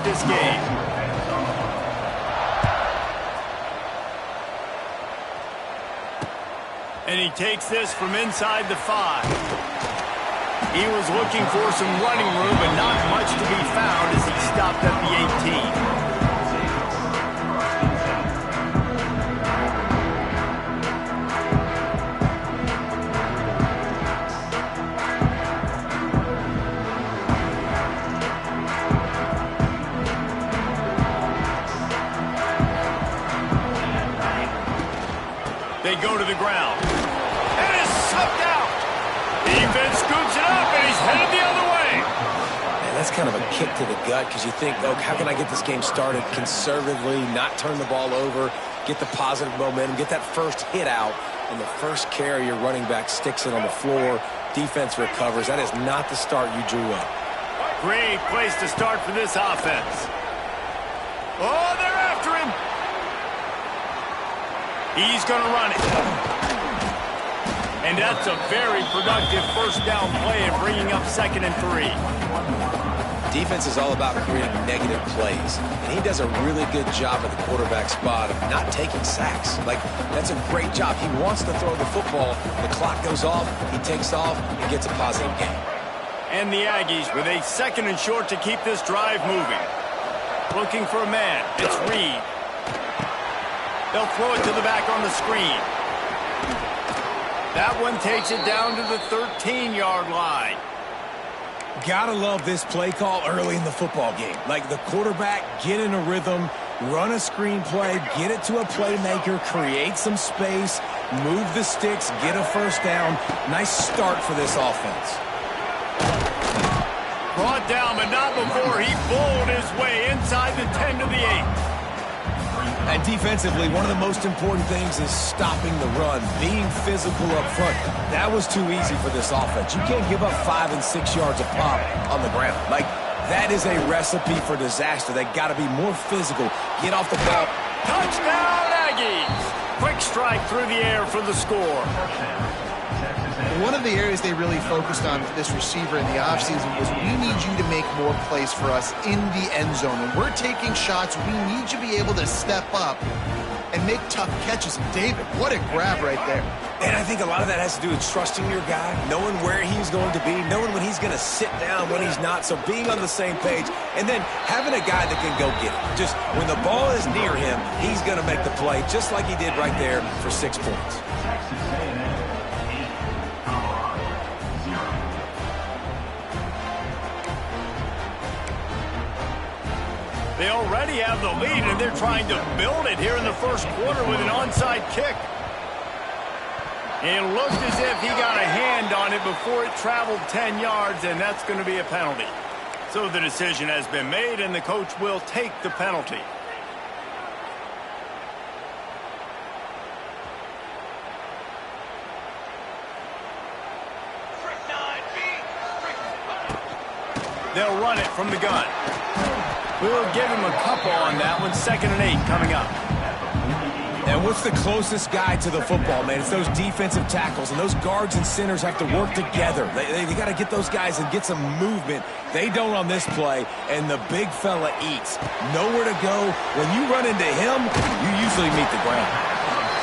this game. And he takes this from inside the 5. He was looking for some running room, but not much to be found as he stopped at the 18. They go to the ground. And it's sucked out. Defense scoops it up, and he's headed the other way. Man, that's kind of a kick to the gut because you think, oh, how can I get this game started conservatively, not turn the ball over, get the positive momentum, get that first hit out, and the first carry, your running back sticks it on the floor. Defense recovers. That is not the start you drew up. Great place to start for this offense. Oh, they're after him. He's going to run it. And that's a very productive first down play and bringing up 2nd and 3. Defense is all about creating negative plays, and he does a really good job at the quarterback spot of not taking sacks. Like, that's a great job. He wants to throw the football. The clock goes off. He takes off and gets a positive gain. And the Aggies with a 2nd and short to keep this drive moving. Looking for a man. It's Reed. They'll throw it to the back on the screen. That one takes it down to the 13-yard line. Gotta love this play call early in the football game. Like, the quarterback, get in a rhythm, run a screen play, get it to a playmaker, create some space, move the sticks, get a first down. Nice start for this offense. Brought down, but not before he bowled his way inside the 10 to the 8. And defensively, one of the most important things is stopping the run, being physical up front. That was too easy for this offense. You can't give up 5 and 6 yards a pop on the ground. Like, that is a recipe for disaster. They got to be more physical. Get off the ball. Touchdown, Aggies! Quick strike through the air for the score. One of the areas they really focused on with this receiver in the offseason was, we need you to make more plays for us in the end zone. When we're taking shots, we need you to be able to step up and make tough catches. David, what a grab right there. And I think a lot of that has to do with trusting your guy, knowing where he's going to be, knowing when he's going to sit down, when he's not, so being on the same page, and then having a guy that can go get it. Just when the ball is near him, he's going to make the play, just like he did right there for 6 points. They already have the lead, and they're trying to build it here in the first quarter with an onside kick. It looked as if he got a hand on it before it traveled 10 yards, and that's going to be a penalty. So the decision has been made, and the coach will take the penalty. They'll run it from the gun. We'll give him a couple on that one. 2nd and 8 coming up. And what's the closest guy to the football, man? It's those defensive tackles, and those guards and centers have to work together. They got to get those guys and get some movement. They don't on this play, and the big fella eats. Nowhere to go. When you run into him, you usually meet the ground.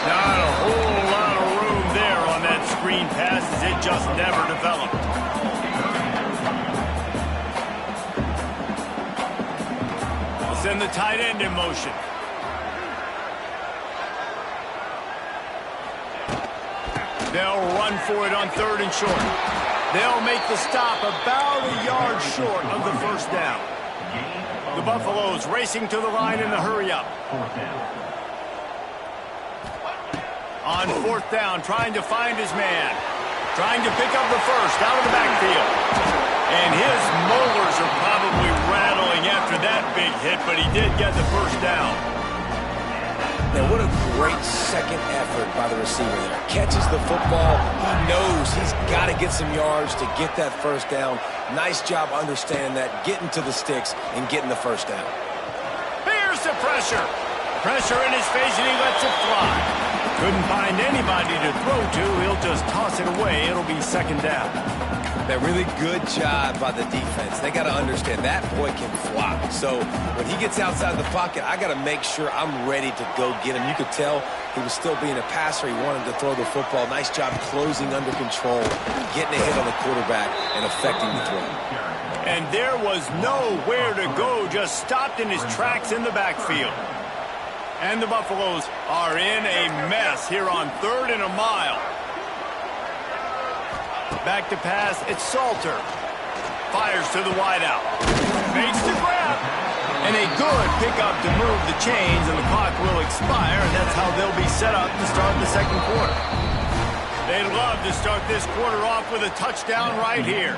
Not a whole lot of room there on that screen pass, as it just never developed. Send the tight end in motion. They'll run for it on 3rd and short. They'll make the stop about a yard short of the first down. The Buffaloes racing to the line in the hurry-up. On 4th down, trying to find his man. Trying to pick up the first out of the backfield. And his molars are probably rattling after that big hit, but he did get the first down. Now, what a great second effort by the receiver there. Catches the football. He knows he's got to get some yards to get that first down. Nice job understanding that, getting to the sticks and getting the first down. Here's the pressure. Pressure in his face, and he lets it fly. Couldn't find anybody to throw to. He'll just toss it away. It'll be second down. That really good job by the defense. They got to understand that boy can fly. So when he gets outside the pocket, I got to make sure I'm ready to go get him. You could tell he was still being a passer. He wanted to throw the football. Nice job closing under control, getting a hit on the quarterback, and affecting the throw. And there was nowhere to go, just stopped in his tracks in the backfield. And the Buffaloes are in a mess here on 3rd and a mile. Back to pass, it's Salter. Fires to the wideout. Makes the grab. And a good pickup to move the chains, and the clock will expire, and that's how they'll be set up to start the second quarter. They'd love to start this quarter off with a touchdown right here.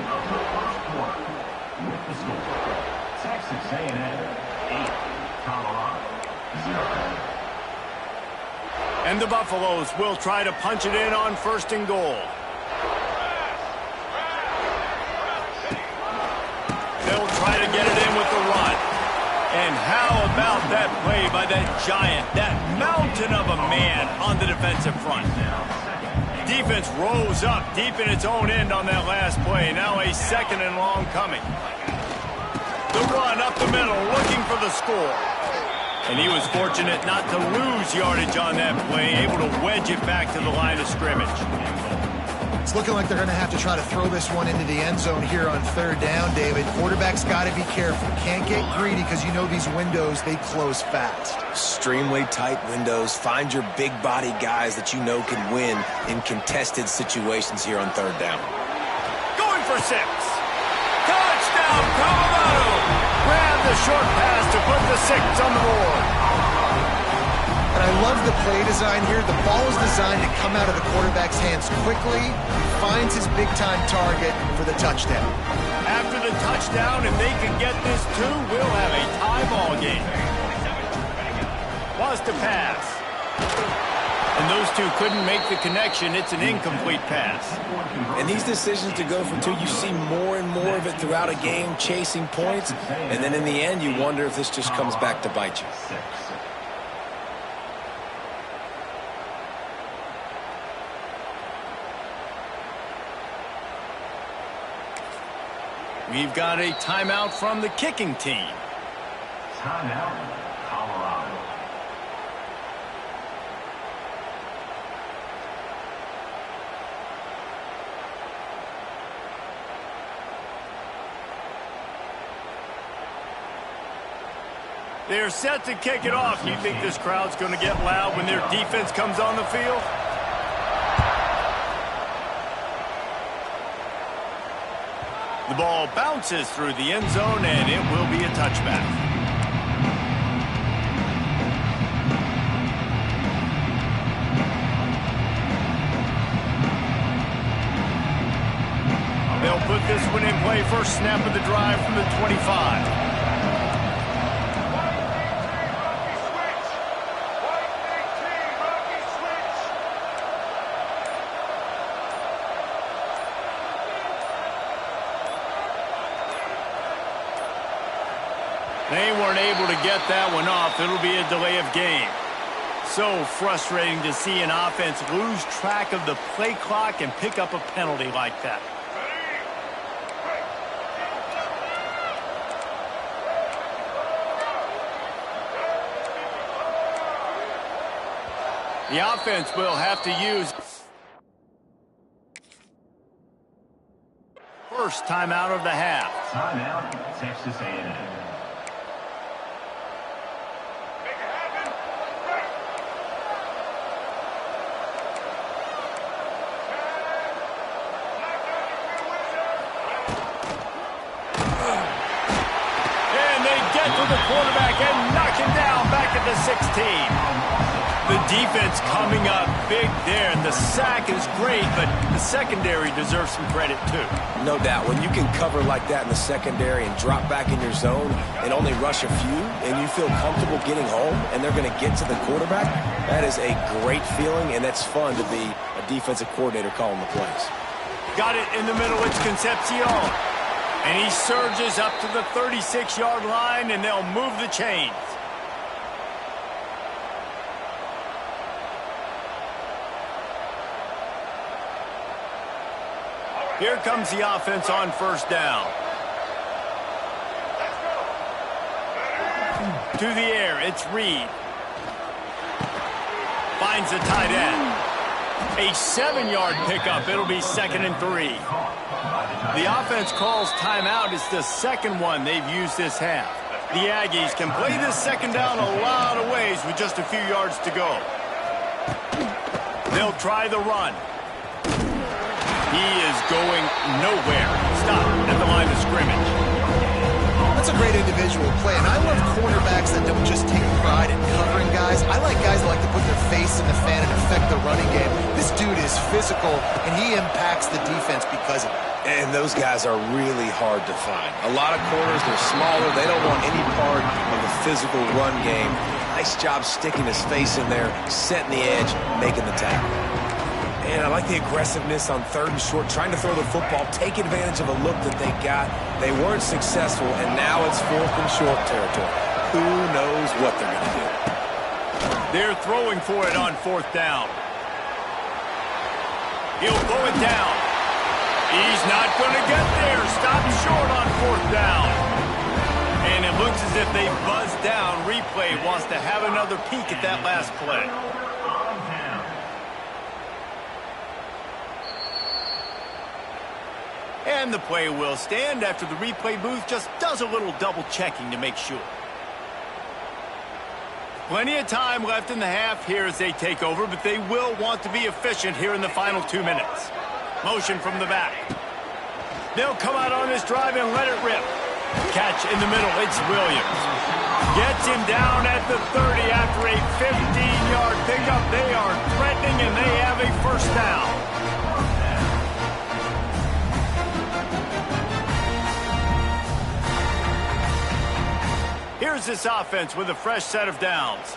Texas A&M 8, Colorado 0. And the Buffaloes will try to punch it in on 1st and goal. They'll try to get it in with the run. And how about that play by that giant, that mountain of a man on the defensive front? Defense rose up deep in its own end on that last play. Now a 2nd and long coming. The run up the middle, looking for the score. And he was fortunate not to lose yardage on that play, able to wedge it back to the line of scrimmage. It's looking like they're going to have to try to throw this one into the end zone here on 3rd down, David. Quarterback's got to be careful. Can't get greedy because you know these windows, they close fast. Extremely tight windows. Find your big body guys that you know can win in contested situations here on 3rd down. Going for 6. Touchdown, Colorado! Grab the short pass to put the 6 on the board. And I love the play design here. The ball is designed to come out of the quarterback's hands quickly. He finds his big-time target for the touchdown. After the touchdown, if they can get this too, we'll have a tie ball game. Was to pass. And those two couldn't make the connection. It's an incomplete pass. And these decisions to go for 2, you see more and more of it throughout a game, chasing points. And then in the end, you wonder if this just comes back to bite you. We've got a timeout from the kicking team. Timeout, Colorado. They're set to kick it off. You think this crowd's going to get loud when their defense comes on the field? The ball bounces through the end zone, and it will be a touchback. They'll put this one in play. First snap of the drive from the 25. They weren't able to get that one off. It'll be a delay of game. So frustrating to see an offense lose track of the play clock and pick up a penalty like that. The offense will have to use first timeout of the half. Timeout, Texas A&M. To the quarterback and knock him down back at the 16. The defense coming up big there, and the sack is great, but the secondary deserves some credit too. No doubt. When you can cover like that in the secondary and drop back in your zone and only rush a few, and you feel comfortable getting home, and they're going to get to the quarterback, that is a great feeling, and that's fun to be a defensive coordinator calling the plays. Got it in the middle. It's Concepcion. And he surges up to the 36-yard line, and they'll move the chains. Here comes the offense on first down. To the air, it's Reed. Finds the tight end. A 7-yard pickup. It'll be 2nd and 3. The offense calls timeout. It's the second one they've used this half. The Aggies can play this second down a lot of ways with just a few yards to go. They'll try the run. He is going nowhere. Stop at the line of scrimmage. That's a great individual play, and I love cornerbacks that don't just take pride in covering guys. I like guys that like to put their face in the fan and affect the running game. This dude is physical, and he impacts the defense because of it. And those guys are really hard to find. A lot of corners, they're smaller. They don't want any part of the physical run game. Nice job sticking his face in there, setting the edge, making the tackle. And I like the aggressiveness on 3rd and short, trying to throw the football, take advantage of a look that they got. They weren't successful, and now it's 4th and short territory. Who knows what they're going to do? They're throwing for it on 4th down. He'll throw it down. He's not going to get there. Stop short on 4th down. And it looks as if they buzzed down. Replay wants to have another peek at that last play. And the play will stand after the replay booth just does a little double checking to make sure. Plenty of time left in the half here as they take over, but they will want to be efficient here in the final 2 minutes. Motion from the back. They'll come out on this drive and let it rip. Catch in the middle, it's Williams. Gets him down at the 30 after a 15-yard pickup. They are threatening, and they have a first down. Here's this offense with a fresh set of downs.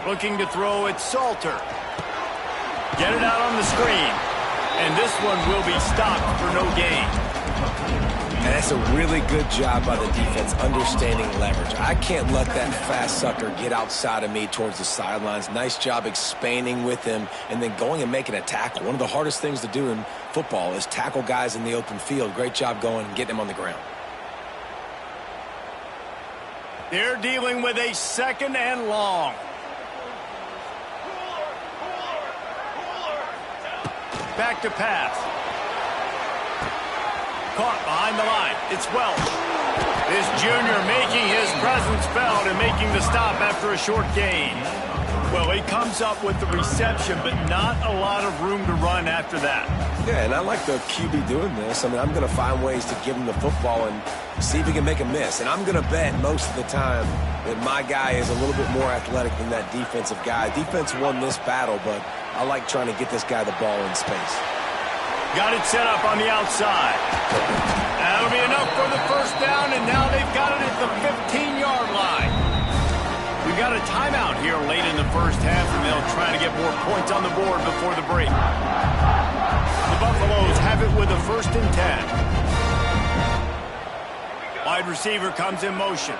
Looking to throw, it's Salter. Get it out on the screen. And this one will be stopped for no gain. And that's a really good job by the defense understanding leverage. I can't let that fast sucker get outside of me towards the sidelines. Nice job expanding with him and then going and making a tackle. One of the hardest things to do in football is tackle guys in the open field. Great job going and getting them on the ground. They're dealing with a 2nd and long. Back to pass. Caught behind the line. It's Welch. This junior making his presence felt and making the stop after a short gain. Well, he comes up with the reception, but not a lot of room to run after that. Yeah, and I like the QB doing this. I mean, I'm going to find ways to give him the football and see if he can make a miss. And I'm going to bet most of the time that my guy is a little bit more athletic than that defensive guy. Defense won this battle, but I like trying to get this guy the ball in space. Got it set up on the outside. That'll be enough for the first down, and now they've got it at the 15-yard line. We've got a timeout here late in the first half, and they'll try to get more points on the board before the break. The Buffaloes have it with a 1st and 10. Wide receiver comes in motion.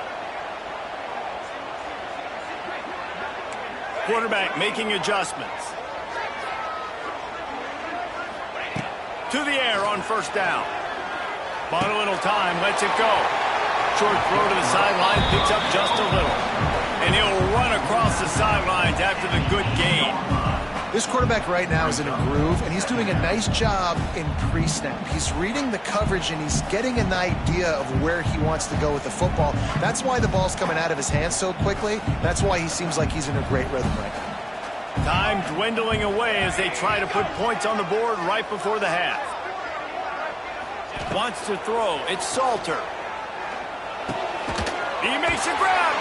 Quarterback making adjustments. To the air on first down. Bought a little time, lets it go. Short throw to the sideline, picks up just a little. And he'll run across the sidelines after the good gain. This quarterback right now is in a groove, and he's doing a nice job in pre-snap. He's reading the coverage, and he's getting an idea of where he wants to go with the football. That's why the ball's coming out of his hands so quickly. That's why he seems like he's in a great rhythm right now. Time dwindling away as they try to put points on the board right before the half. Wants to throw. It's Salter. He makes a grab.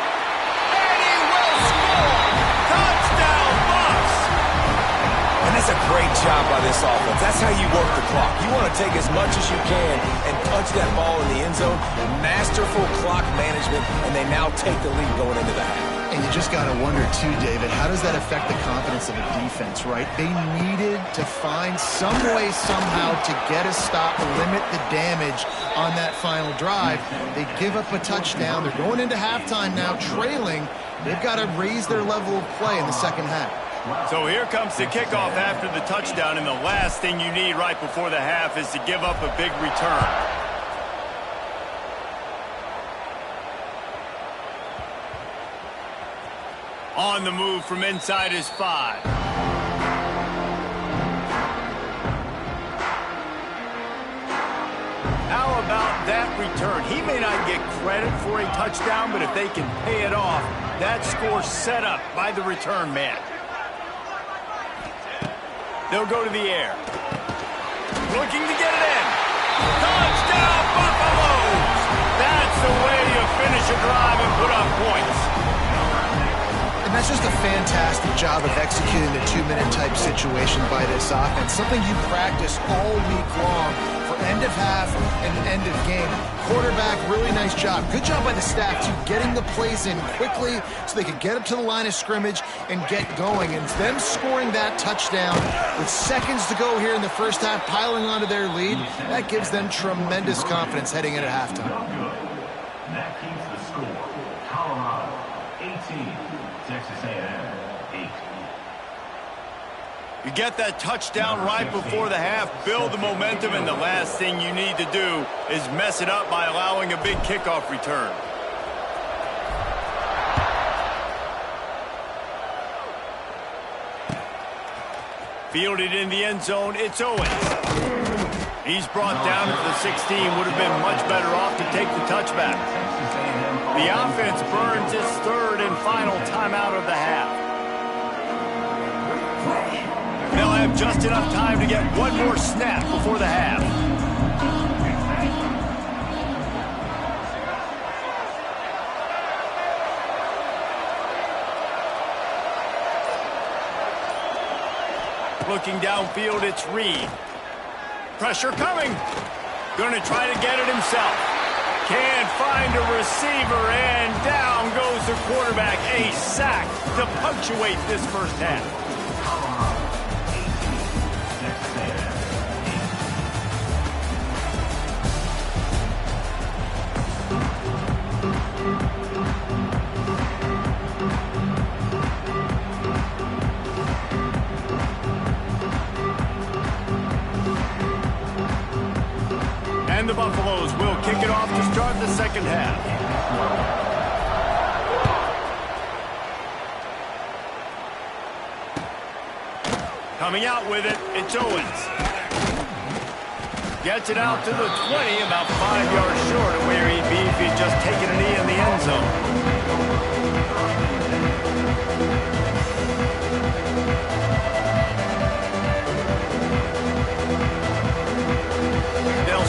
And he will score. Touchdown, Bucs. And that's a great job by this offense. That's how you work the clock. You want to take as much as you can and punch that ball in the end zone. Masterful clock management, and they now take the lead going into the half. And you just got to wonder, too, David, how does that affect the confidence of a defense, right? They needed to find some way, somehow, to get a stop, limit the damage on that final drive. They give up a touchdown. They're going into halftime now, trailing. They've got to raise their level of play in the second half. So here comes the kickoff after the touchdown, and the last thing you need right before the half is to give up a big return. On the move from inside his 5. How about that return? He may not get credit for a touchdown, but if they can pay it off, that score's set up by the return man. They'll go to the air. Looking to get it in. Touchdown, Buffaloes! That's the way you finish a drive and put up points. And that's just a fantastic job of executing the 2-minute type situation by this offense. Something you practice all week long for end of half and end of game. Quarterback, really nice job. Good job by the staff, too, getting the plays in quickly so they could get up to the line of scrimmage and get going. And them scoring that touchdown with seconds to go here in the first half, piling onto their lead, that gives them tremendous confidence heading into halftime. That keeps the score. Colorado 18, Texas A&M 8. You get that touchdown right before the half, build the momentum, and the last thing you need to do is mess it up by allowing a big kickoff return. Fielded in the end zone, it's Owens. He's brought down at the 16, would have been much better off to take the touchback. The offense burns its third and final timeout of the half. They'll have just enough time to get one more snap before the half. Looking downfield, it's Reed. Pressure coming. Going to try to get it himself. Can't find a receiver, and down goes the quarterback. A sack to punctuate this first half. And the Buffaloes will kick it off to start the second half. Coming out with it, it's Owens. Gets it out to the 20, about 5 yards short of where he'd be if he'd just taken a knee in the end zone.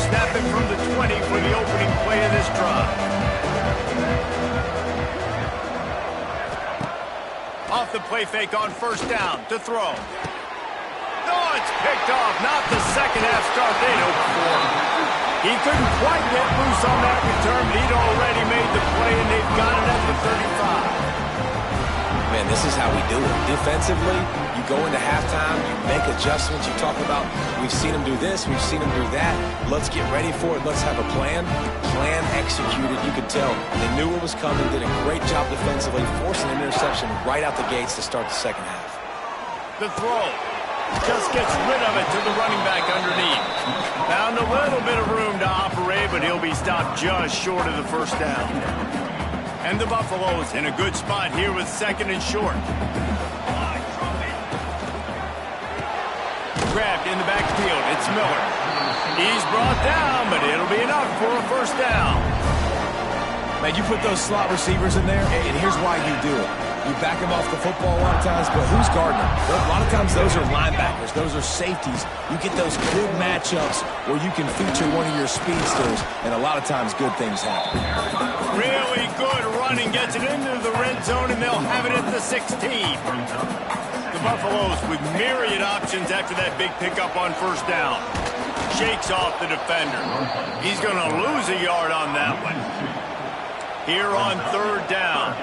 Snap it from the 20 for the opening play of this drive. Off the play fake on first down to throw. Oh, it's picked off. Not the second half start they'd hoped for. He couldn't quite get loose on that return, but he'd already made the play, and they've got it at the 35. Man, this is how we do it. Defensively, you go into halftime, you make adjustments. You talk about, we've seen them do this, we've seen them do that. Let's get ready for it. Let's have a plan. Plan executed. You could tell they knew what was coming, did a great job defensively, forcing an interception right out the gates to start the second half. The throw just gets rid of it to the running back underneath. Found a little bit of room to operate, but he'll be stopped just short of the first down. And the Buffaloes in a good spot here with second and short. Grabbed in the backfield, it's Miller. He's brought down, but it'll be enough for a first down. Man, you put those slot receivers in there, and here's why you do it. You back them off the football a lot of times, but who's guarding them? A lot of times those are linebackers. Those are safeties. You get those good matchups where you can feature one of your speedsters, and a lot of times good things happen. Really good running, gets it into the red zone, and they'll have it at the 16. The Buffaloes with myriad options after that big pickup on first down. Shakes off the defender. He's going to lose a yard on that one. Here on third down.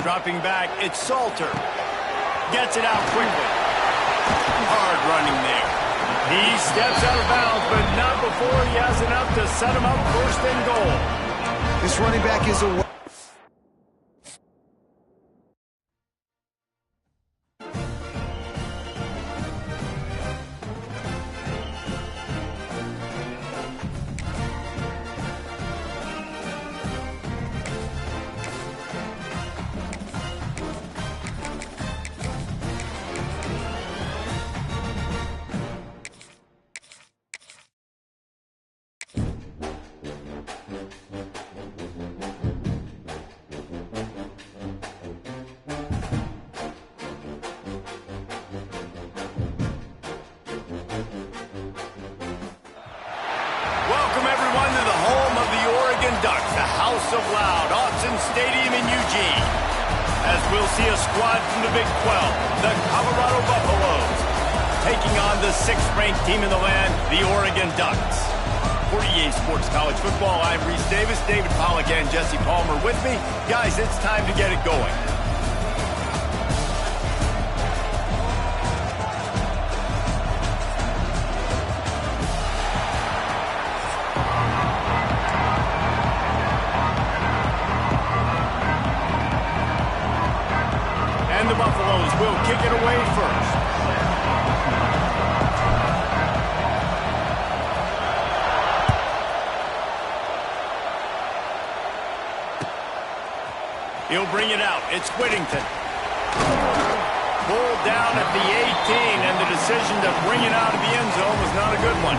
Dropping back, it's Salter. Gets it out quickly. Hard running there. He steps out of bounds, but not before he has enough to set him up first and goal. This running back is a... Of loud, Autzen Stadium in Eugene, as we'll see a squad from the Big 12, the Colorado Buffaloes, taking on the 6th-ranked team in the land, the Oregon Ducks. For EA Sports College Football, I'm Reese Davis, David Pollack and Jesse Palmer with me. Guys, it's time to get it going. And the Buffaloes will kick it away first. He'll bring it out. It's Whittington. Pulled down at the 18, and the decision to bring it out of the end zone was not a good one.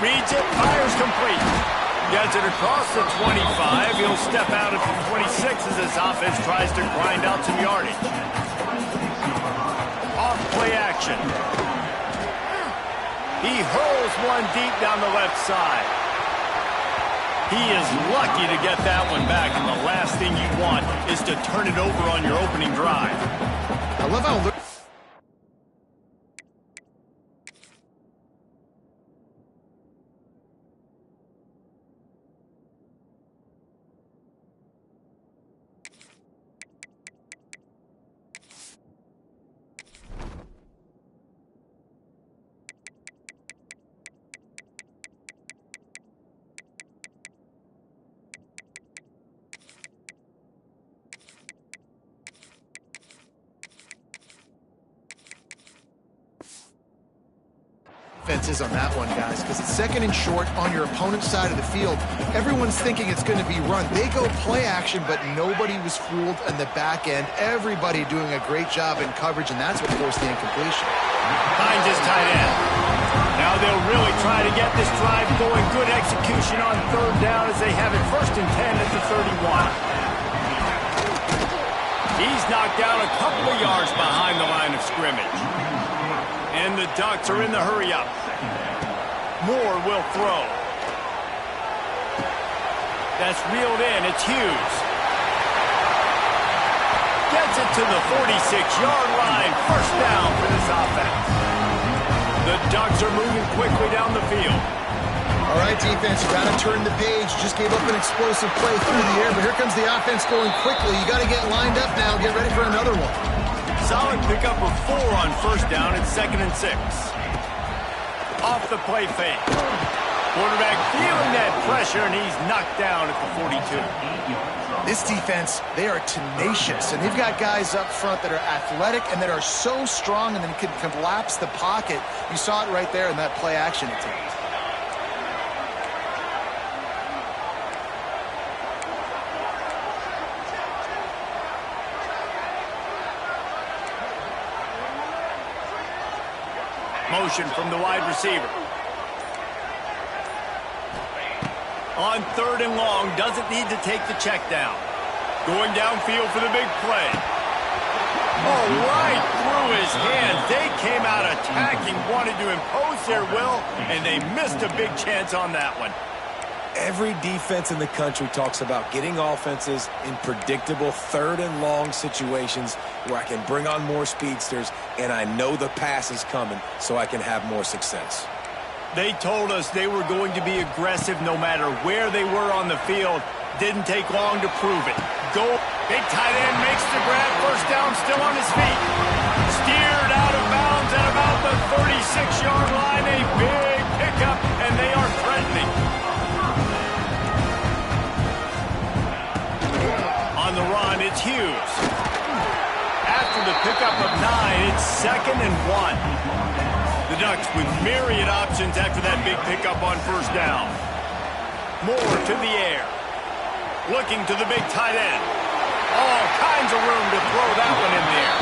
Reads it, fires complete. Gets it across the 25. He'll step out at the 26 as this offense tries to grind out some yardage. Off play action. He hurls one deep down the left side. He is lucky to get that one back, and the last thing you want is to turn it over on your opening drive. I love how... Fences on that one, guys, because it's second and short on your opponent's side of the field. Everyone's thinking it's going to be run. They go play action, but nobody was fooled in the back end. Everybody doing a great job in coverage, and that's what forced the incompletion. Finds his tight end. Now they'll really try to get this drive going. Good execution on third down as they have it first and 10 at the 31. He's knocked down a couple of yards behind the line of scrimmage. And the Ducks are in the hurry-up. Moore will throw. That's reeled in. It's Hughes. Gets it to the 46-yard line. First down for this offense. The Ducks are moving quickly down the field. All right, defense, you got to turn the page. Just gave up an explosive play through the air, but here comes the offense going quickly. You got to get lined up now. Get ready for another one. Solid pickup of 4 on first down. It's 2nd and 6. Off the play fake. Quarterback feeling that pressure, and he's knocked down at the 42. This defense, they are tenacious, and they've got guys up front that are athletic and that are so strong and then can collapse the pocket. You saw it right there in that play action attempt. Motion from the wide receiver. On 3rd and long, doesn't need to take the check down. Going downfield for the big play. Oh, right through his hands. They came out attacking, wanted to impose their will, and they missed a big chance on that one. Every defense in the country talks about getting offenses in predictable 3rd and long situations where I can bring on more speedsters, and I know the pass is coming so I can have more success. They told us they were going to be aggressive no matter where they were on the field. Didn't take long to prove it. Go. Big tight end makes the grab. First down, still on his feet. Steered out of bounds at about the 36-yard line. A big pickup, and they are threatening. On the run, it's Hughes. After the pickup of 9, it's 2nd and 1. The Ducks with myriad options after that big pickup on first down. Moore to the air. Looking to the big tight end. All kinds of room to throw that one in there.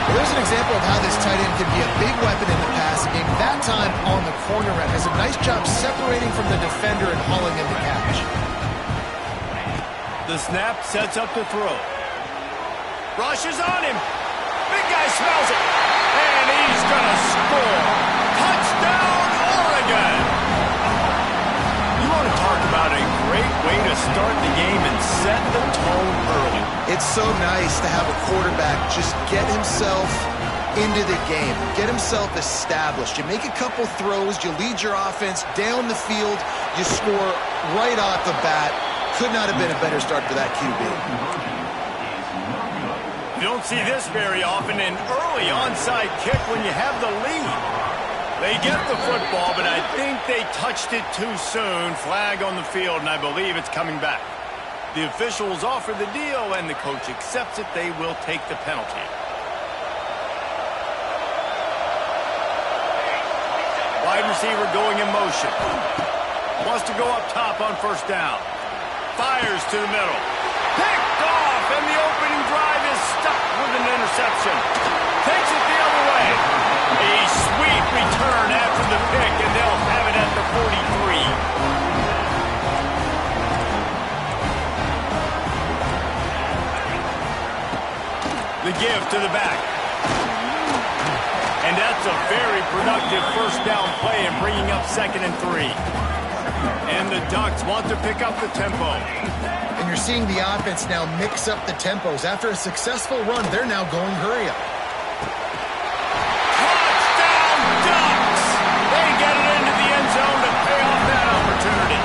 Well, there's an example of how this tight end can be a big weapon in the passing game. That time on the corner route. Has a nice job separating from the defender and hauling in the catch. The snap sets up the throw. Rushes on him. Big guy smells it. And he's going to score. Touchdown, Oregon. You want to talk about a great way to start the game and set the tone early. It's so nice to have a quarterback just get himself into the game, get himself established. You make a couple throws, you lead your offense down the field, you score right off the bat. Could not have been a better start for that QB. You don't see this very often, an early onside kick when you have the lead. They get the football, but I think they touched it too soon. Flag on the field, and I believe it's coming back. The officials offer the deal, and the coach accepts it. They will take the penalty. Wide receiver going in motion. Wants to go up top on first down. Fires to the middle. Picked off, and the opening drive is stuck with an interception. Takes it the other way. A sweet return after the pick, and they'll have it at the 43. The give to the back. And that's a very productive first down play and bringing up 2nd and 3. And the Ducks want to pick up the tempo. And you're seeing the offense now mix up the tempos. After a successful run, they're now going hurry up. Touchdown, Ducks! They get it into the end zone to pay off that opportunity.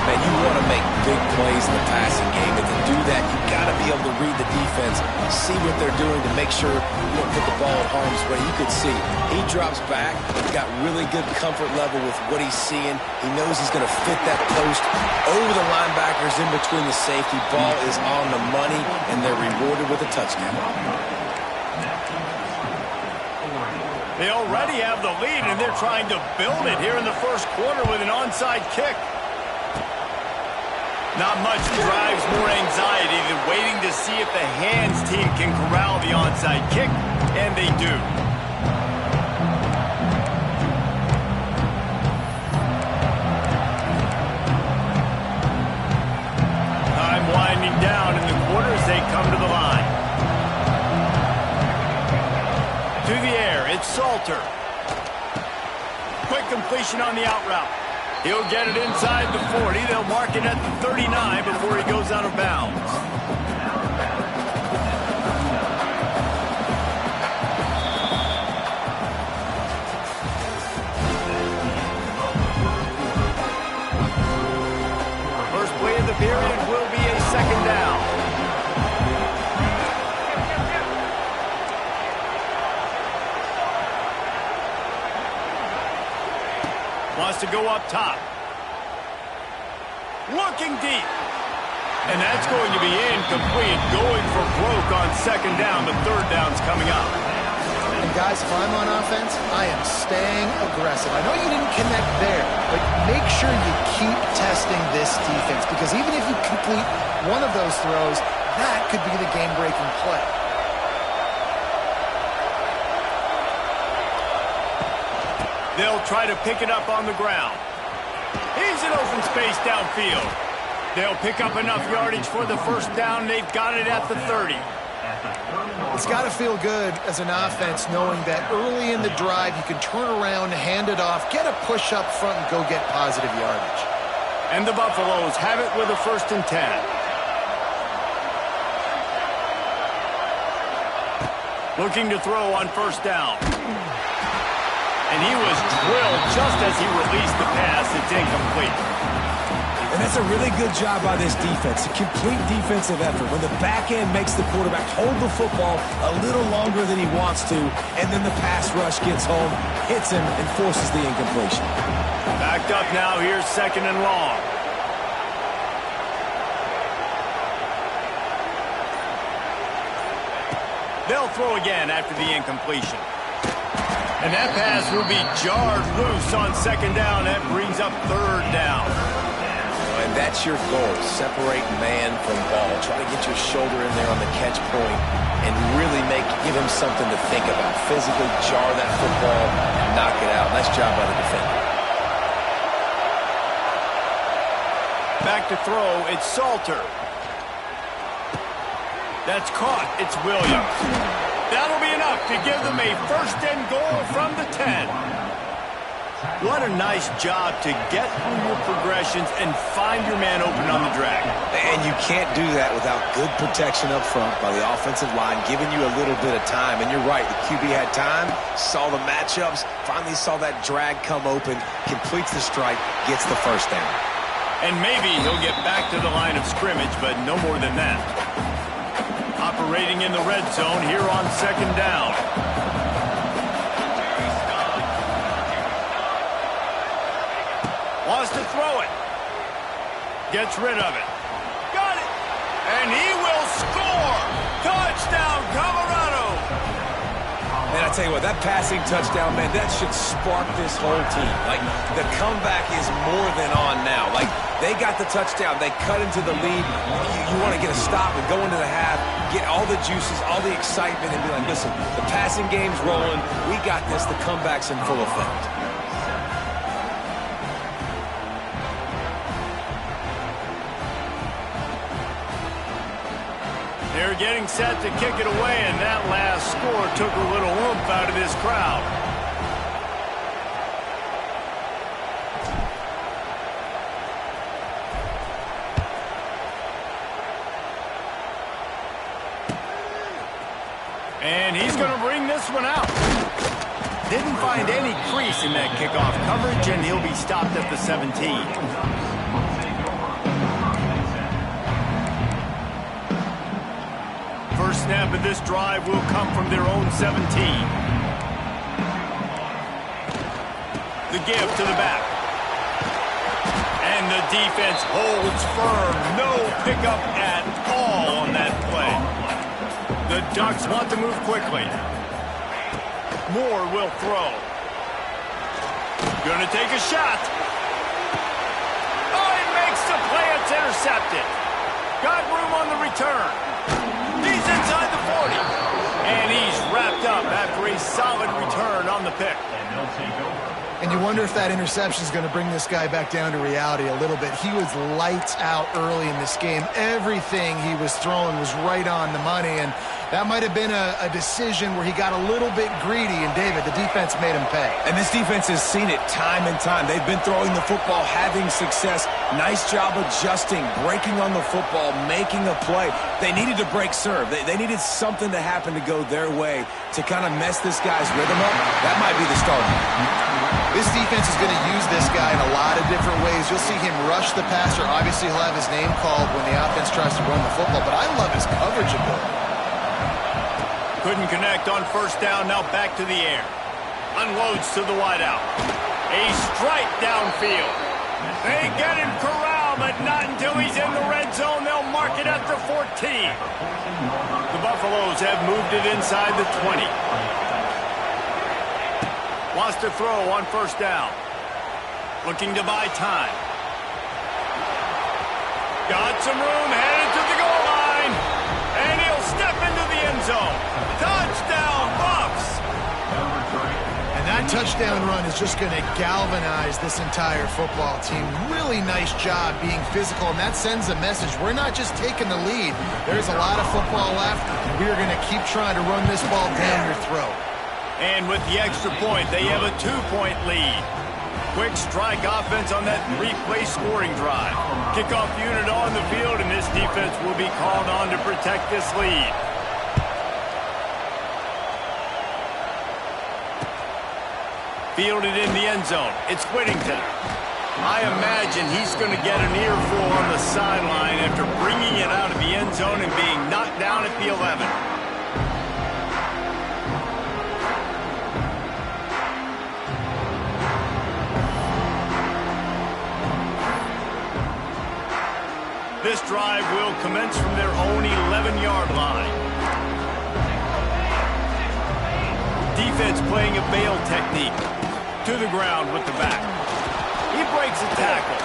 Man, you want to make big plays in the passing game, and to do that, you got to be able to read the defense, see what they're doing to make sure you don't put the ball in harm's way. You could see he drops back, got really good comfort level with what he's seeing. He knows he's going to fit that post over the linebackers in between the safety. Ball is on the money, and they're rewarded with a touchdown. They already have the lead, and they're trying to build it here in the first quarter with an onside kick. Not much drives more anxiety than waiting to see if the hands team can corral the onside kick, and they do. Time winding down in the quarter as they come to the line. To the air, it's Salter. Quick completion on the out route. He'll get it inside the 40. They'll mark it at the 39 before he goes out of bounds. First play of the period will be a 2nd down. Wants to go up top. Looking deep. And that's going to be incomplete. Going for broke on 2nd down. The 3rd down's coming up. And guys, if I'm on offense, I am staying aggressive. I know you didn't connect there, but make sure you keep testing this defense, because even if you complete one of those throws, that could be the game-breaking play. They'll try to pick it up on the ground. Here's an open space downfield. They'll pick up enough yardage for the first down. They've got it at the 30. It's got to feel good as an offense knowing that early in the drive you can turn around, hand it off, get a push up front, and go get positive yardage. And the Buffaloes have it with a 1st and 10. Looking to throw on first down. And he was drilled just as he released the pass. It's incomplete. And that's a really good job by this defense, a complete defensive effort. When the back end makes the quarterback hold the football a little longer than he wants to, and then the pass rush gets home, hits him, and forces the incompletion. Backed up now, here's 2nd and long. They'll throw again after the incompletion. And that pass will be jarred loose on 2nd down. That brings up 3rd down. And that's your goal, separate man from ball. Try to get your shoulder in there on the catch point and really give him something to think about. Physically jar that football and knock it out. Nice job by the defender. Back to throw, it's Salter. That's caught, it's Williams. That'll be enough to give them a 1st and goal from the 10. What a nice job to get through your progressions and find your man open on the drag. And you can't do that without good protection up front by the offensive line, giving you a little bit of time. And you're right, the QB had time, saw the matchups, finally saw that drag come open, completes the strike, gets the 1st down. And maybe he'll get back to the line of scrimmage, but no more than that. Operating in the red zone here on 2nd down. Wants to throw it. Gets rid of it. Got it. And he will score. Touchdown, Colorado. Man, I tell you what, that passing touchdown, man, that should spark this whole team. Like, the comeback is more than on now. Like, they got the touchdown. They cut into the lead. You want to get a stop and go into the half, get all the juices, all the excitement, and be like, listen, the passing game's rolling. We got this. The comeback's in full effect. They're getting set to kick it away, and that last score took a little oomph out of this crowd. And he's going to bring this one out. Didn't find any crease in that kickoff coverage, and he'll be stopped at the 17. First snap of this drive will come from their own 17. The give to the back. And the defense holds firm. No pickup at all on that play. The Ducks want to move quickly. Moore will throw. Gonna take a shot. Oh, he makes the play. It's intercepted. Got room on the return. He's inside the 40. And he's wrapped up after a solid return on the pick. And they'll take over. And you wonder if that interception is going to bring this guy back down to reality a little bit. He was lights out early in this game. Everything he was throwing was right on the money, and that might have been a decision where he got a little bit greedy, and David, the defense made him pay. And this defense has seen it time and time. They've been throwing the football, having success. Nice job adjusting, breaking on the football, making a play. They needed to break serve. They needed something to happen to go their way to kind of mess this guy's rhythm up. That might be the start. This defense is going to use this guy in a lot of different ways. You'll see him rush the passer. Obviously, he'll have his name called when the offense tries to run the football, but I love his coverage ability. Couldn't connect on first down. Now back to the air. Unloads to the wideout. A strike downfield. They get him corralled, but not until he's in the red zone. They'll mark it at the 14. The Buffaloes have moved it inside the 20. Wants to throw on first down. Looking to buy time. Got some room, headed to the goal line. And he'll step into the end zone. Touchdown, Buffs! And that touchdown run is just going to galvanize this entire football team. Really nice job being physical, and that sends a message. We're not just taking the lead. There's a lot of football left, and we're going to keep trying to run this ball down your throat. And with the extra point, they have a 2-point lead. Quick strike offense on that 3-play scoring drive. Kickoff unit on the field, and this defense will be called on to protect this lead. Fielded in the end zone. It's Whittington. I imagine he's going to get an earful on the sideline after bringing it out of the end zone and being knocked down at the 11. This drive will commence from their own 11-yard line. Defense playing a bail technique. To the ground with the back. He breaks a tackle.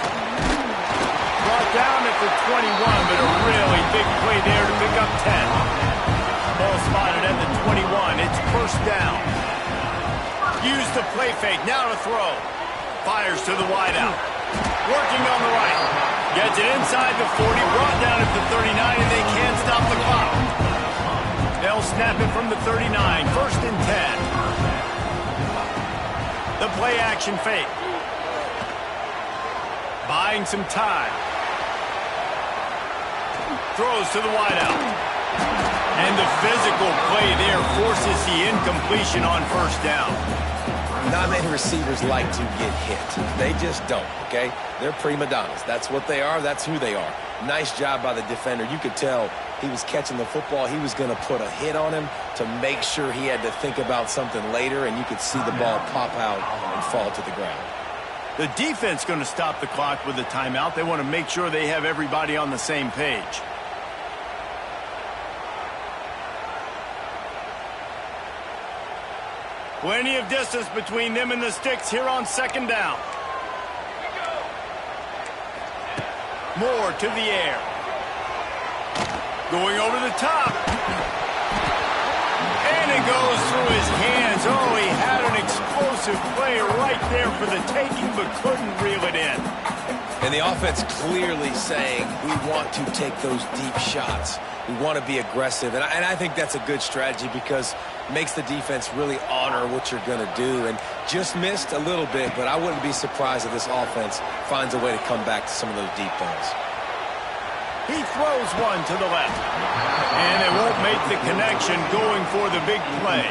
Brought down at the 21, but a really big play there to pick up 10. Ball spotted at the 21. It's first down. Use the play fake. Now to throw. Fires to the wideout. Working on the right. Gets it inside the 40. Brought down at the 39, and they can't stop the clock. They'll snap it from the 39. First and 10. The play action fake. Buying some time. Throws to the wideout. And the physical play there forces the incompletion on first down. Not many receivers like to get hit. They just don't, okay? They're prima donnas. That's what they are. That's who they are. Nice job by the defender. You could tell he was catching the football. He was going to put a hit on him to make sure he had to think about something later, and you could see the ball pop out and fall to the ground. The defense going to stop the clock with a timeout. They want to make sure they have everybody on the same page. Plenty of distance between them and the sticks here on second down. Moore to the air. Going over the top. And it goes through his hands. Oh, he had an explosive play right there for the taking, but couldn't reel it in. And the offense clearly saying, we want to take those deep shots. We want to be aggressive. And I think that's a good strategy because it makes the defense really honor what you're going to do. And just missed a little bit, but I wouldn't be surprised if this offense finds a way to come back to some of those deep balls. He throws one to the left. And it won't make the connection going for the big play.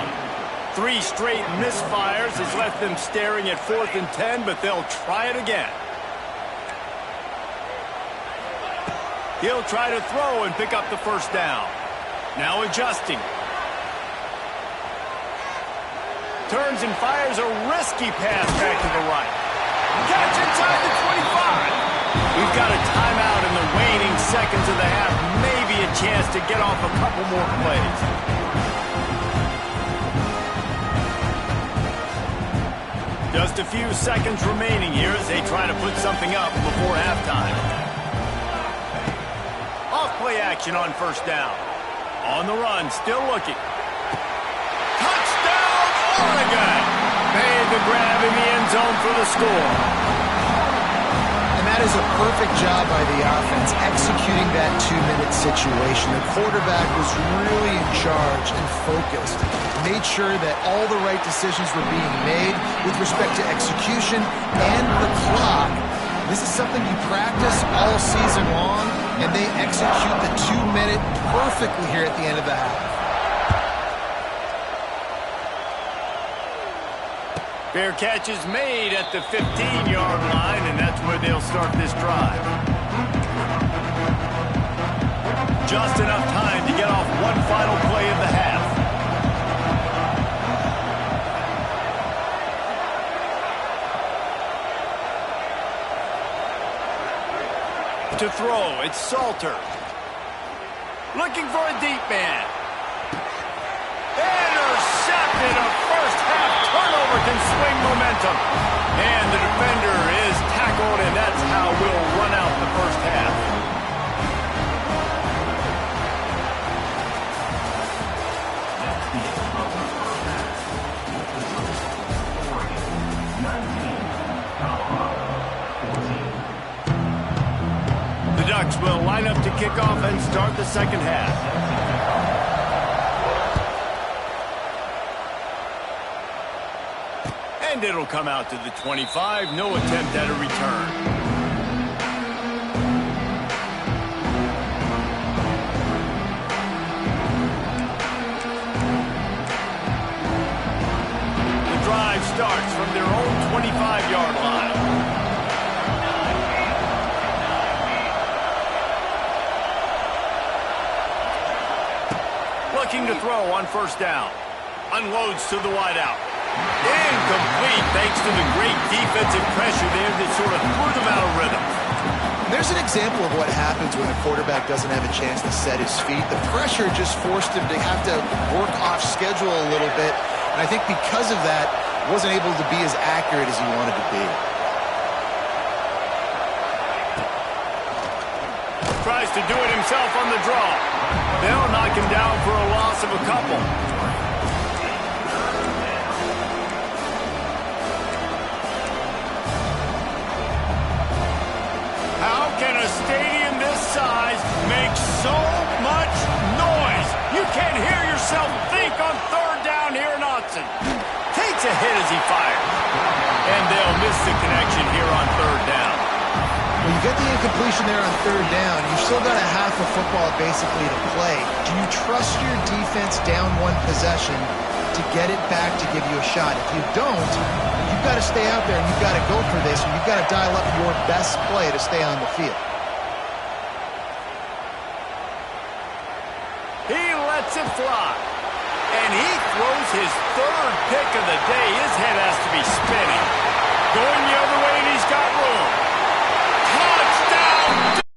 3 straight misfires has left them staring at 4th and 10, but they'll try it again. He'll try to throw and pick up the first down. Now adjusting. Turns and fires a risky pass back to the right. Catch inside the 25. We've got a timeout in the waning seconds of the half. Maybe a chance to get off a couple more plays. Just a few seconds remaining here as they try to put something up before halftime. Off play action on first down. On the run, still looking. Touchdown, Oregon! Made the grab in the end zone for the score. And that is a perfect job by the offense, executing that 2-minute situation. The quarterback was really in charge and focused. Made sure that all the right decisions were being made with respect to execution and the clock. This is something you practice all season long, and they execute the 2-minute perfectly here at the end of the half. Fair catch is made at the 15-yard line, and that's where they'll start this drive. Just enough time to get off one final play of the half. To throw, it's Salter. Looking for a deep man. Intercepted. A first half turnover can swing momentum. And the defender is tackled, and that's how we'll run out the first half. The Ducks will line up to kick off and start the second half. And it'll come out to the 25. No attempt at a return. The drive starts from their own 25-yard line. Looking to throw on first down. Unloads to the wideout. Incomplete thanks to the great defensive pressure there that sort of threw them out of rhythm. There's an example of what happens when a quarterback doesn't have a chance to set his feet. The pressure just forced him to have to work off schedule a little bit. And I think because of that, wasn't able to be as accurate as he wanted to be. Tries to do it himself on the draw. They'll knock him down for a loss of a couple. How can a stadium this size make so much noise? You can't hear yourself think on third down here in Autzen. Takes a hit as he fires. And they'll miss the connection here on third down. Well, you get the incompletion there on third down. You've still got a half of football basically to play. Do you trust your defense down one possession to get it back to give you a shot? If you don't, you've got to stay out there and you've got to go for this, and you've got to dial up your best play to stay on the field. He lets it fly. And he throws his third pick of the day. His head has to